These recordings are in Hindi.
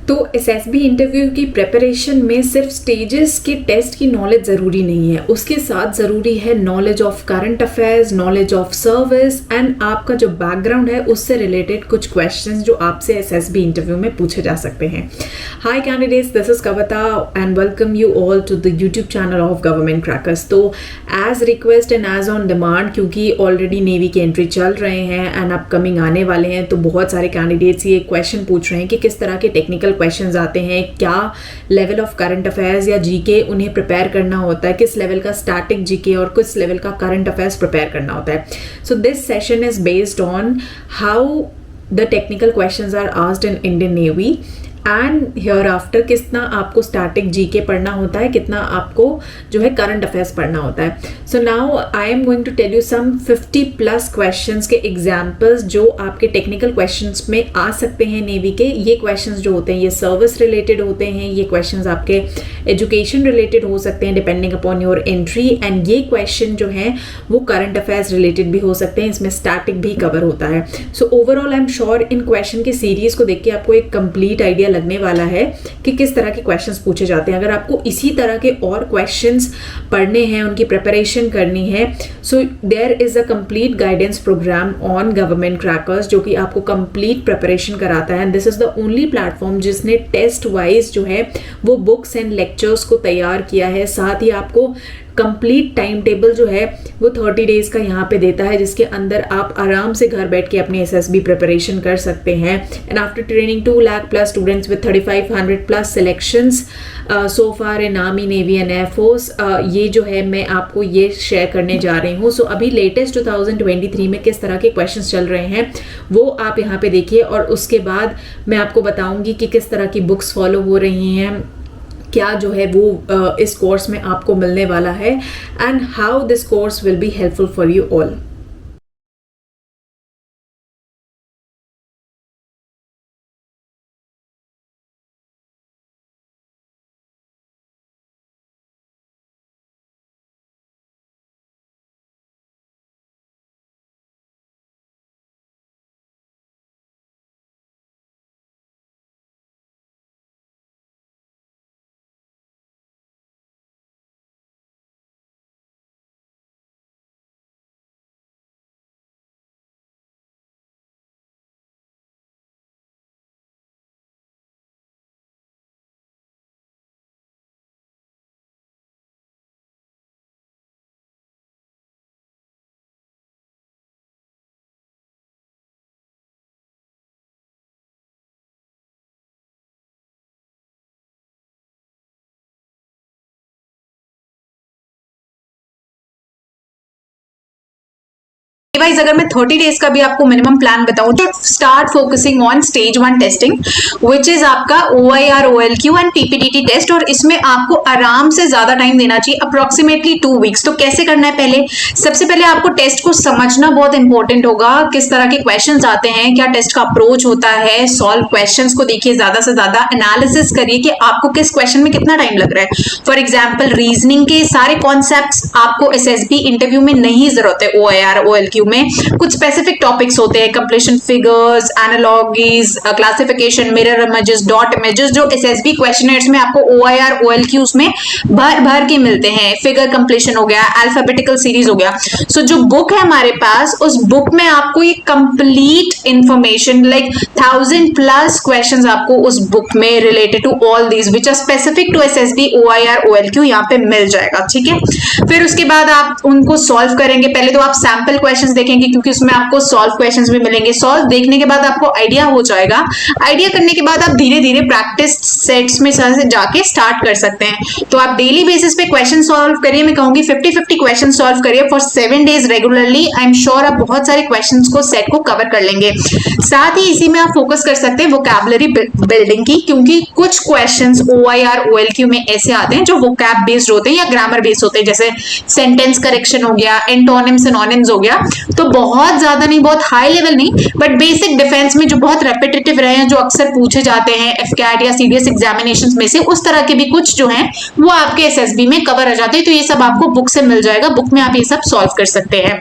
तो एसएसबी इंटरव्यू की प्रिपरेशन में सिर्फ स्टेजेस के टेस्ट की नॉलेज ज़रूरी नहीं है, उसके साथ ज़रूरी है knowledge of current affairs, knowledge of service and आपका जो बैकग्राउंड है उससे रिलेटेड कुछ क्वेश्चंस जो आपसे एसएसबी इंटरव्यू में पूछे जा सकते हैं। Hi candidates, this is Kavita and welcome you all to the YouTube channel of government crackers. तो as request and as on demand, क्योंकि ऑलरेडी नेवी के एंट्री चल रहे हैं एंड अपकमिंग आने वाले हैं, तो बहुत सारे कैंडिडेट्स ये क्वेश्चन पूछ रहे हैं कि किस तरह के टेक्निकल क्वेश्चंस आते हैं, क्या लेवल ऑफ करंट अफेयर्स या जीके उन्हें प्रिपेयर करना होता है, किस लेवल का स्टैटिक जीके और किस लेवल का करंट अफेयर्स प्रिपेयर करना होता है। So this session is based on how the technical questions are asked in Indian navy and here after कितना आपको स्टैटिक जीके पढ़ना होता है, कितना आपको जो है करंट अफेयर्स पढ़ना होता है। So now I am going to tell you some 50+ questions के एग्जांपल्स जो आपके टेक्निकल क्वेश्चंस में आ सकते हैं नेवी के। ये क्वेश्चंस जो होते हैं ये सर्विस रिलेटेड होते हैं, ये क्वेश्चंस आपके एजुकेशन रिलेटेड हो सकते हैं depending upon your entry, and ये क्वेश्चन जो है वो करंट अफेयर्स रिलेटेड भी हो सकते हैं, इसमें स्टैटिक भी कवर होता है। So overall I am sure in question की सीरीज को देख के आपको एक कंप्लीट आइडिया लगने वाला है कि किस तरह के क्वेश्चंस पूछे जाते हैं। अगर आपको इसी तरह के और क्वेश्चंस पढ़ने हैं, उनकी प्रिपरेशन करनी है, so there is a complete guidance program on government crackers जो कि आपको कंप्लीट प्रिपरेशन कराता है। And this is the only platform जिसने टेस्ट वाइज जो है वो बुक्स एंड लेक्चर्स को तैयार किया है, साथ ही आपको कंप्लीट टाइम टेबल जो है वो 30 डेज का यहाँ पे देता है, जिसके अंदर आप आराम से घर बैठ के अपनी एसएसबी प्रिपरेशन कर सकते हैं। And after training 2 lakh plus students with 3500+ selections so far in army, navy and air force, ये जो है मैं आपको ये शेयर करने जा रही हूँ। सो अभी लेटेस्ट 2023 में किस तरह के क्वेश्चंस चल रहे हैं वो आप यहाँ पे देखिए, और उसके बाद मैं आपको बताऊंगी कि किस तरह की बुक्स फॉलो हो रही हैं, क्या जो है वो इस कोर्स में आपको मिलने वाला है, and how this course will be helpful for you all. Wise अगर मैं 30 डेज का भी आपको मिनिमम प्लान बताऊं तो start focusing on stage 1 testing which is आपका OIR, OLQ and PPTT test, और इसमें आपको आराम से ज्यादा टाइम देना चाहिए, अप्रोक्सीमेटली 2 वीक्स। तो कैसे करना है, पहले सबसे पहले आपको टेस्ट को समझना बहुत इंपॉर्टेंट होगा, किस तरह के क्वेश्चन आते हैं, क्या टेस्ट का अप्रोच होता है, सॉल्व क्वेश्चन को देखिए, ज्यादा से ज्यादा एनालिसिस करिए कि आपको किस क्वेश्चन में कितना टाइम लग रहा है। फॉर एग्जाम्पल रीजनिंग के सारे कॉन्सेप्ट आपको SSB इंटरव्यू में नहीं जरूरत है, OIR, OLQ में कुछ स्पेसिफिक टॉपिक्स होते हैं, completion figures, analogies, classification, mirror images, dot images, जो SSB क्वेश्चनर्स में आपको OIR, OLQs में भर भर के मिलते हैं। फिगर कंप्लीशन हो गया, अल्फाबेटिकल सीरीज हो गया। सो जो बुक है हमारे पास, उस बुक में आपको ये कंप्लीट इंफॉर्मेशन लाइक 1000+ क्वेश्चंस आपको उस बुक में related to all these which are specific to SSB, OIR, OLQ यहाँ पे मिल जाएगा, ठीक है। फिर उसके बाद आप उनको सॉल्व करेंगे। पहले तो आप सैंपल क्वेश्चंस देखेंगे क्योंकि उसमें आपको सॉल्व क्वेश्चंस भी मिलेंगे। सॉल्व देखने के बाद आपको आइडिया हो जाएगा, आइडिया करने के बाद आप धीरे धीरे प्रैक्टिस सेट्स में जाके स्टार्ट कर सकते हैं। तो आप डेली बेसिस पे क्वेश्चन सॉल्व करिए, मैं कहूंगी 50-50 क्वेश्चन सॉल्व करिए for 7 days regularly. I am sure आप बहुत सारे क्वेश्चंस को सेट को कवर कर लेंगे। साथ ही इसी में आप फोकस कर सकते हैं वोकैबुलरी बिल्डिंग की, क्योंकि कुछ क्वेश्चंस OIR, OLQ में ऐसे आते हैं जो वोकैब बेस्ड होते हैं या ग्रामर बेस्ड होते हैं, जैसे सेंटेंस करेक्शन हो गया, एंटोनिम्स सिनोनिम्स हो गया। तो बहुत ज्यादा नहीं, बहुत हाई लेवल नहीं, बट बेसिक डिफेंस में जो बहुत रेपिटेटिव रहे हैं, जो अक्सर पूछे जाते हैं FCAT या CDS एग्जामिनेशंस में से, उस तरह के भी कुछ जो हैं वो आपके SSB में कवर हो जाते हैं। तो ये सब आपको बुक से मिल जाएगा, बुक में आप ये सब सॉल्व कर सकते हैं।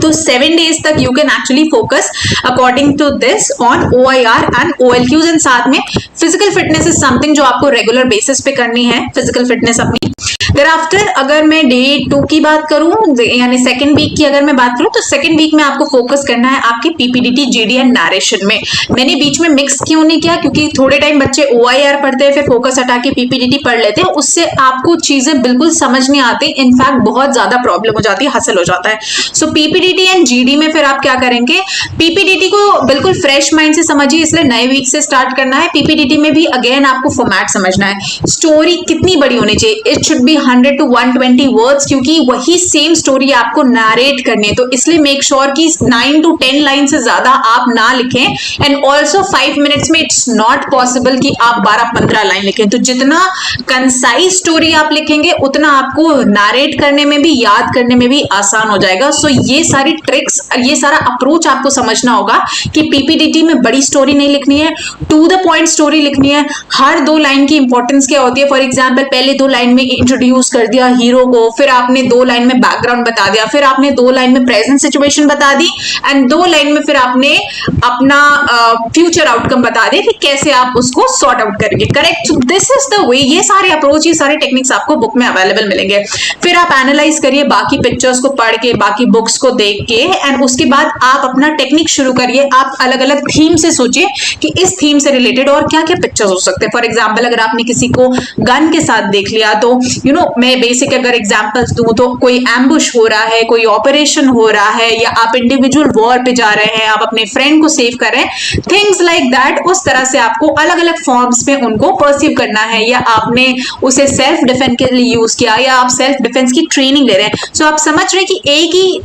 तो 7 days तक you can actually focus according to this on OIR and OLQs and साथ में फिजिकल फिटनेस इज समथिंग जो आपको रेगुलर बेसिस पे करनी है, फिजिकल फिटनेस अपनी। Thereafter अगर मैं डे 2 की बात करूं यानी सेकेंड वीक की अगर मैं बात करूं तो सेकेंड वीक में आपको फोकस करना है आपके PPDT GD एंड नरेशन में। मैंने बीच में मिक्स क्यों नहीं किया, क्योंकि थोड़े टाइम बच्चे OIR पढ़ते हैं फिर फोकस हटा के PPDT पढ़ लेते हैं, उससे आपको चीजें बिल्कुल समझ नहीं आती, इनफैक्ट बहुत ज्यादा प्रॉब्लम हो जाती है, हसल हो जाता है। सो PPDT एंड GD में फिर आप क्या करेंगे, PPDT को बिल्कुल फ्रेश माइंड से समझिए, इसलिए नए वीक से स्टार्ट करना है। PPDT में भी अगेन आपको फॉर्मेट समझना है, स्टोरी कितनी बड़ी होनी चाहिए, it should be 100 to 120 words, क्योंकि वही सेम स्टोरी आपको नरेट करनी है, तो इसलिए मेक श्योर कि 9 to 10 लाइन से ज्यादा आप ना लिखें। एंड ऑल्सो 5 मिनट्स में इट्स नॉट पॉसिबल कि आप 12-15 लाइन लिखें, तो जितना कंसाइज स्टोरी आप लिखेंगे उतना आपको नरेट करने में भी, याद करने में भी आसान हो जाएगा। सो ये सारी ट्रिक्स, ये सारा अप्रोच आपको समझना होगा कि PPDT में बड़ी स्टोरी नहीं लिखनी है, टू द पॉइंट स्टोरी लिखनी है। हर 2 लाइन की इंपॉर्टेंस क्या होती है, फॉर एग्जाम्पल पहले 2 लाइन में इंट्रोड्यूस कर दिया हीरो को, फिर आपने 2 लाइन में बैकग्राउंड बता दिया, फिर आपने 2 लाइन में प्रेजेंट सिचुएशन बता दी, एंड 2 लाइन में फिर आपने अपना फ्यूचर आउटकम बता दिया कि कैसे आप उसको सॉर्ट आउट करेंगे। Correct, this is the way. ये सारे अप्रोच, ये सारे टेक्निक्स आपको बुक में अवेलेबल मिलेंगे। फिर आप एनालाइज करिए बाकी पिक्चर्स को पढ़ के, बाकी बुक्स को देख के, एंड उसके बाद आप अपना टेक्निक शुरू करिए। आप अलग अलग थीम से सोचिए कि इस थीम से रिलेटेड और क्या क्या पिक्चर्स हो सकते हैं। फॉर एग्जाम्पल अगर आपने किसी को गन के साथ देख लिया तो मैं बेसिक अगर एग्जांपल्स दूं तो कोई एम्बुश हो रहा है, कोई ऑपरेशन हो रहा है, या आप इंडिविजुअल वॉर पे जा रहे हैं, आप अपने फ्रेंड को सेव कर रहे हैं, थिंग्स लाइक दैट। उस तरह से आपको अलग अलग फॉर्म्स में उनको परसीव करना है, या आपने उसे सेल्फ डिफेंस के लिए यूज किया, या आप सेल्फ डिफेंस की ट्रेनिंग ले रहे हैं। सो आप समझ रहे हैं कि एक ही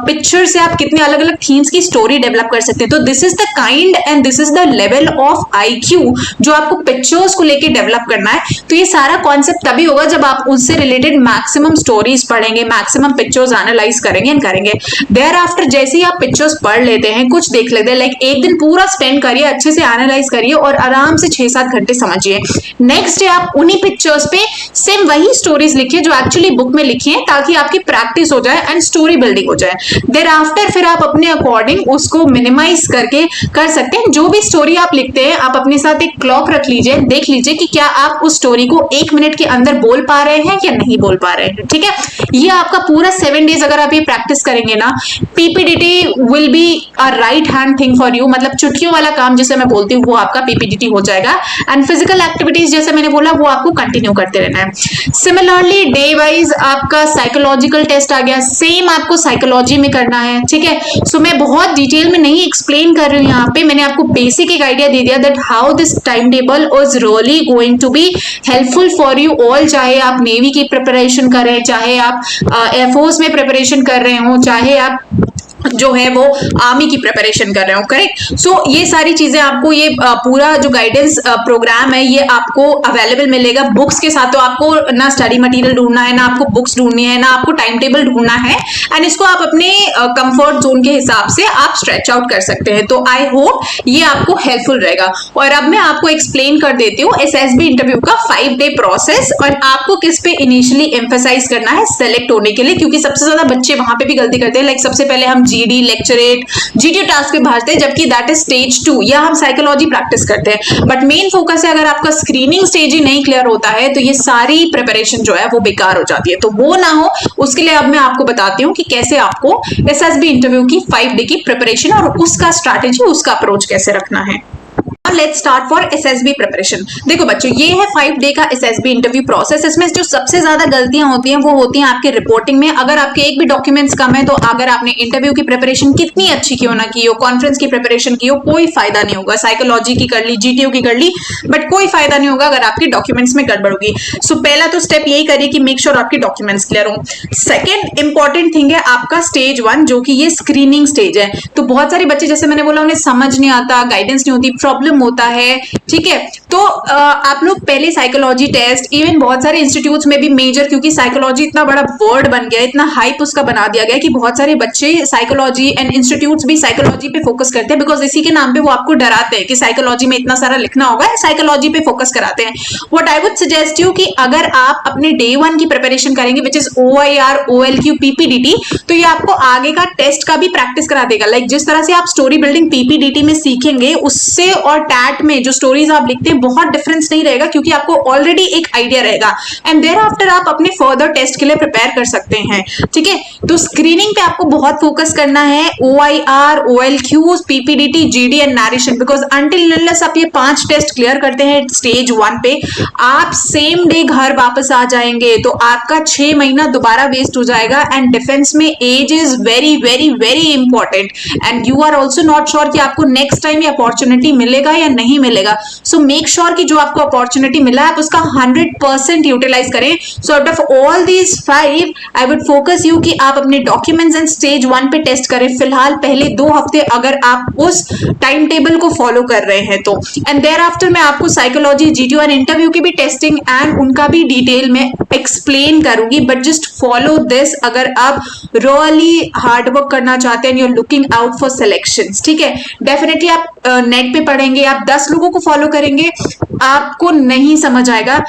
पिक्चर से आप कितने अलग अलग थीम्स की स्टोरी डेवलप कर सकते हैं। तो this is the kind and this is the level of IQ जो आपको पिक्चर्स को लेके डेवलप करना है। तो ये सारा कॉन्सेप्ट तभी होगा जब आप उससे रिलेटेड मैक्सिमम स्टोरीज पढ़ेंगे, मैक्सिमम पिक्चर्स एनालाइज करेंगे एंड करेंगे। देयर आफ्टर जैसे ही आप पिक्चर्स पढ़ लेते हैं, कुछ देख लेते हैं, लाइक एक दिन पूरा स्पेंड करिए, अच्छे से एनालाइज करिए और आराम से 6-7 घंटे समझिए। नेक्स्ट डे आप उन्हीं पिक्चर्स पे सेम वही स्टोरीज लिखिए जो एक्चुअली बुक में लिखी है, ताकि आपकी प्रैक्टिस हो जाए एंड स्टोरी बिल्डिंग हो जाए। देयर आफ्टर फिर आप अपने अकॉर्डिंग उसको मिनिमाइज करके कर सकते हैं। जो भी स्टोरी आप लिखते हैं, आप अपने साथ एक क्लॉक रख लीजिए, देख लीजिए कि क्या आप उस स्टोरी को 1 मिनट के अंदर बोल पा रहे हैं या नहीं बोल पा रहे हैं। ठीक है, ये आपका पूरा 7 डेज अगर आप ये प्रैक्टिस करेंगे ना, PPDT will be a right hand thing for you. मतलब चुटकियों वाला काम जिसे मैं बोलती हूँ वो आपका PPDT हो जाएगा। एंड फिजिकल एक्टिविटीज जैसे मैंने बोला वो आपको कंटिन्यू करते रहना है। सिमिलरली डे वाइज आपका साइकोलॉजिकल टेस्ट आ गया, सेम आपको साइकोलॉजी में करना है। ठीक है, सो मैं बहुत डिटेल में नहीं एक्सप्लेन कर रही हूँ यहाँ पे, मैंने आपको बेसिक एक आइडिया दे दिया that how this time table is really going to be helpful for you all. चाहे आप नेवी की प्रिपरेशन कर रहे हैं, चाहे आप एयरफोर्स में प्रिपरेशन कर रहे हो, चाहे आप जो है वो आर्मी की प्रिपरेशन कर रहे हो। करेक्ट, सो ये सारी चीजें आपको, ये पूरा जो गाइडेंस प्रोग्राम है ये आपको अवेलेबल मिलेगा बुक्स के साथ। तो आपको ना स्टडी मटेरियल ढूंढना है, ना आपको बुक्स ढूंढनी है, ना आपको टाइम टेबल ढूंढना है, एंड इसको आप अपने कंफर्ट जोन के हिसाब से आप स्ट्रेच आउट कर सकते हैं। तो आई होप ये आपको हेल्पफुल रहेगा। और अब मैं आपको एक्सप्लेन कर देती हूँ SSB इंटरव्यू का 5 डे प्रोसेस, और आपको किस पे इनिशियली एम्फेसाइज करना है सेलेक्ट होने के लिए, क्योंकि सबसे ज्यादा बच्चे वहां पे भी गलती करते हैं। लाइक सबसे पहले हम GD लेक्चरेट GTO टास्क पे भागते हैं, जबकि दैट इज स्टेज 2, या हम साइकोलॉजी प्रैक्टिस करते हैं। बट मेन फोकस है अगर आपका स्क्रीनिंग स्टेज ही नहीं क्लियर होता है तो ये सारी प्रिपरेशन जो है वो बेकार हो जाती है। तो वो ना हो उसके लिए अब मैं आपको बताती हूँ कि कैसे आपको SSB इंटरव्यू की 5 डे की प्रिपरेशन और उसका स्ट्रैटेजी, उसका अप्रोच कैसे रखना है। Let's start for SSB preparation. देखो बच्चों, ये है 5 डे का SSB इंटरव्यू प्रोसेस। इसमें जो सबसे ज्यादा गलतियां होती हैं वो होती हैं आपके रिपोर्टिंग में। अगर आपके एक भी डॉक्यूमेंट्स कम है तो अगर आपने इंटरव्यू की प्रिपरेशन कितनी अच्छी क्यों ना की हो, कॉन्फ्रेंस की प्रिपरेशन की हो, कोई फायदा नहीं होगा। साइकोलॉजी की कर ली, GTO की कर ली, बट कोई फायदा नहीं होगा अगर आपकी डॉक्यूमेंट्स में गड़बड़ होगी। सो पहला तो स्टेप यही करिए कि मेक श्योर आपकी डॉक्यूमेंट्स क्लियर हो। सेकेंड इंपॉर्टेंट थिंग है आपका स्टेज 1, जो कि ये स्क्रीनिंग स्टेज है। तो बहुत सारे बच्चे, जैसे मैंने बोला, उन्हें समझ नहीं आता, गाइडेंस नहीं होती, प्रॉब्लम खत्म होता है, ठीक है। तो आप लोग पहले साइकोलॉजी टेस्ट, इवन बहुत सारे इंस्टीट्यूट्स में भी मेजर, क्योंकि साइकोलॉजी इतना बड़ा वर्ड बन गया, इतना हाइप उसका बना दिया गया कि बहुत सारे बच्चे साइकोलॉजी एंड इंस्टीट्यूट्स भी साइकोलॉजी पे फोकस करते हैं, बिकॉज इसी के नाम पे वो आपको डराते हैं कि साइकोलॉजी में इतना सारा लिखना होगा, साइकोलॉजी पे फोकस कराते हैं। What I would suggest you कि अगर आप अपने डे 1 की प्रिपरेशन करेंगे which is OIR, OLQ, PPDT, तो ये आपको आगे का टेस्ट का भी प्रैक्टिस करा देगा। लाइक जिस तरह से आप स्टोरी बिल्डिंग PPDT में सीखेंगे, उससे और टैट में जो स्टोरीज आप लिखते हैं बहुत डिफरेंस नहीं रहेगा, क्योंकि आपको ऑलरेडी एक आइडिया रहेगा एंड देयर आफ्टर आप अपने फर्दर टेस्ट के लिए प्रिपेयर कर सकते हैं, ठीक है। तो स्क्रीनिंग पे आपको बहुत फोकस करना है, OIR, OLQ, PPDT, GD and narration, because until unless आप ये 5 टेस्ट क्लियर करते हैं स्टेज 1 पे, आप सेम डे घर वापस आ जाएंगे, तो आपका 6 महीना दोबारा वेस्ट हो जाएगा। एंड डिफेंस में age is very very very important and you are also not sure कि आपको नेक्स्ट टाइम ये अपॉर्चुनिटी मिलेगा या नहीं मिलेगा। सो मेक श्योर कि जो आपको अपॉर्चुनिटी मिला है आप उसका 100% यूटिलाइज करें। So out of all these 5 I would focus you कि आप अपने डॉक्यूमेंट्स एंड स्टेज 1 पे टेस्ट करें फिलहाल पहले 2 हफ्ते, अगर आप उस टाइम टेबल को फॉलो कर रहे हैं तो। एंड देयर आफ्टर मैं आपको साइकोलॉजी, GD और इंटरव्यू की भी टेस्टिंग एंड उनका भी डिटेल में एक्सप्लेन करूंगी, बट जस्ट फॉलो दिस अगर आप रियली हार्डवर्क करना चाहते हैं, you are looking out for selections, ठीक है। डेफिनेटली आप नेट पे पढ़ेंगे, आप 10 लोगों को फॉलो करेंगे, आपको नहीं समझ आएगा।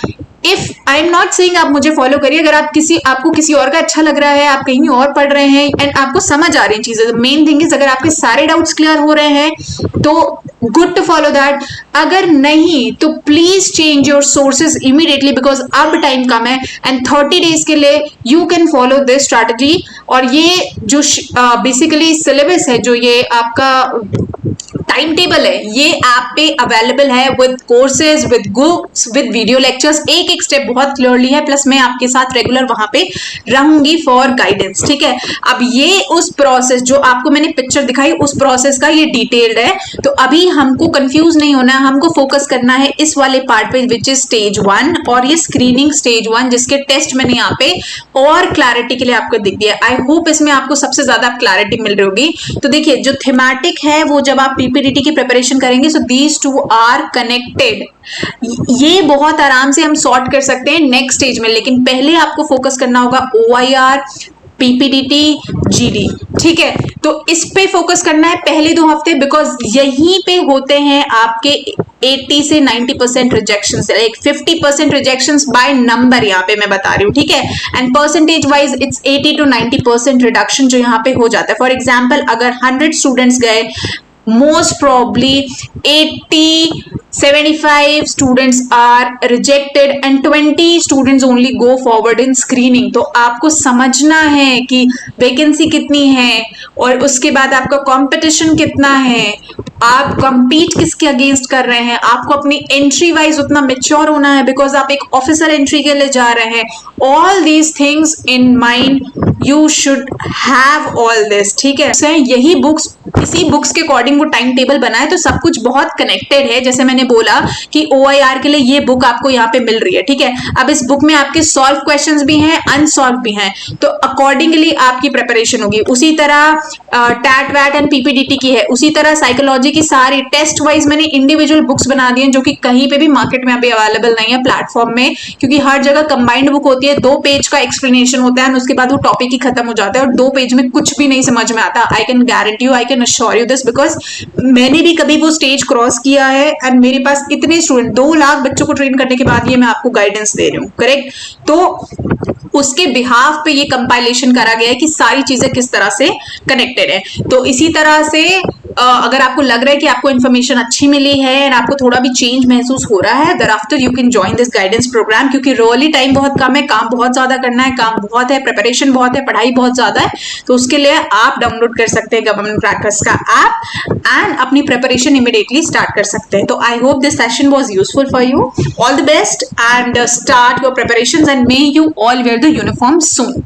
If I am not saying आप मुझे फॉलो करिए, अगर आपको किसी और का अच्छा लग रहा है, आप कहीं और पढ़ रहे हैं एंड आपको समझ आ रही चीजें, मेन थिंग इज अगर आपके सारे डाउट्स क्लियर हो रहे हैं तो गुड टू फॉलो दैट। अगर नहीं तो please change your sources immediately, because अब टाइम कम है एंड 30 डेज के लिए you can follow this strategy. और ये जो बेसिकली सिलेबस है, जो ये आपका टाइम टेबल है, ये ऐप पे अवेलेबल है with courses, with books, with video lectures, एक एक स्टेप बहुत क्लियरली है, प्लस मैं आपके साथ रेगुलर वहां पे रहूंगी फॉर गाइडेंस, ठीक है। अब ये उस प्रोसेस जो आपको मैंने पिक्चर दिखाई, उस प्रोसेस का ये डिटेल्ड है, तो अभी हमको कंफ्यूज नहीं होना है, हमको फोकस करना है इस वाले पार्ट पे विच इज स्टेज 1 और ये स्क्रीनिंग स्टेज 1, जिसके टेस्ट मैंने यहाँ पे और क्लैरिटी के लिए आपको दिख दिया। आई होप इसमें आपको सबसे ज्यादा क्लैरिटी मिल रही होगी। तो देखिए जो थीमेटिक है वो जब आप PPDT की प्रिपरेशन करेंगे, सो दीज 2 आर कनेक्टेड, ये बहुत आराम से हम सॉर्ट कर सकते हैं नेक्स्ट स्टेज में, लेकिन पहले आपको फोकस करना होगा OIR, PPDT, GD, ठीक है। तो इस पे फोकस करना है पहले 2 हफ्ते, बिकॉज यहीं पे होते हैं आपके 80 से 90% rejection, like 50% rejection by number यहाँ पे मैं बता रही हूँ, ठीक है। And percentage wise it's 80 to 90% reduction जो यहाँ पे हो जाता है। फॉर एग्जाम्पल अगर 100 स्टूडेंट्स गए, most probably 75 students are rejected and 20 students only go forward in screening। तो आपको समझना है कि वैकेंसी कितनी है और उसके बाद आपका कंपटीशन कितना है, आप compete किसके अगेंस्ट कर रहे हैं, आपको अपनी एंट्री वाइज उतना मेच्योर होना है, बिकॉज आप एक ऑफिसर एंट्री के लिए जा रहे हैं। All these things in mind you should have all this, ठीक है। यही बुक्स, इसी बुक्स के अकॉर्डिंग वो टाइम टेबल बनाए, तो सब कुछ बहुत कनेक्टेड है। जैसे मैंने बोला कि OIR के लिए ये बुक आपको यहाँ पे मिल रही है, ठीक है। अब इस बुक में आपके सॉल्व क्वेश्चंस भी हैं, अनसॉल्व भी हैं, तो अकॉर्डिंगली आपकी प्रिपरेशन होगी। उसी तरह टैट वैट एंड PPDT की है, उसी तरह साइकोलॉजी की सारी टेस्ट वाइज मैंने इंडिविजुअल बुक्स बना दी हैं, जो कि कहीं पे भी मार्केट में अभी अवेलेबल नहीं है प्लेटफॉर्म में, क्योंकि हर जगह कंबाइंड बुक होती है, 2 पेज का एक्सप्लेनेशन होता है, उसके बाद वो टॉपिक ही खत्म हो जाता है और 2 पेज में कुछ भी नहीं समझ में आता। I can guarantee you, I can assure you this, because मैंने भी कभी वो स्टेज क्रॉस किया है एंड मेरे पास इतने स्टूडेंट, 2 लाख बच्चों को ट्रेन करने के बाद ये मैं आपको गाइडेंस दे रही हूँ, करेक्ट। तो उसके बिहाफ पे ये कंपाइलेशन करा गया है कि सारी चीजें किस तरह से कनेक्टेड है। तो इसी तरह से अगर आपको लग रहा है कि आपको इन्फॉर्मेशन अच्छी मिली है और आपको थोड़ा भी चेंज महसूस हो रहा है, thereafter you can join this guidance program, क्योंकि रियली टाइम बहुत कम है, काम बहुत ज्यादा करना है, काम बहुत है, प्रिपरेशन बहुत है, पढ़ाई बहुत ज्यादा है। तो उसके लिए आप डाउनलोड कर सकते हैं गवर्नमेंट क्रैकर्स का ऐप एंड अपनी प्रिपरेशन इमीडिएटली स्टार्ट कर सकते हैं। तो I hope this session was useful for you. All the best and start your preparations and may you all wear the uniform soon.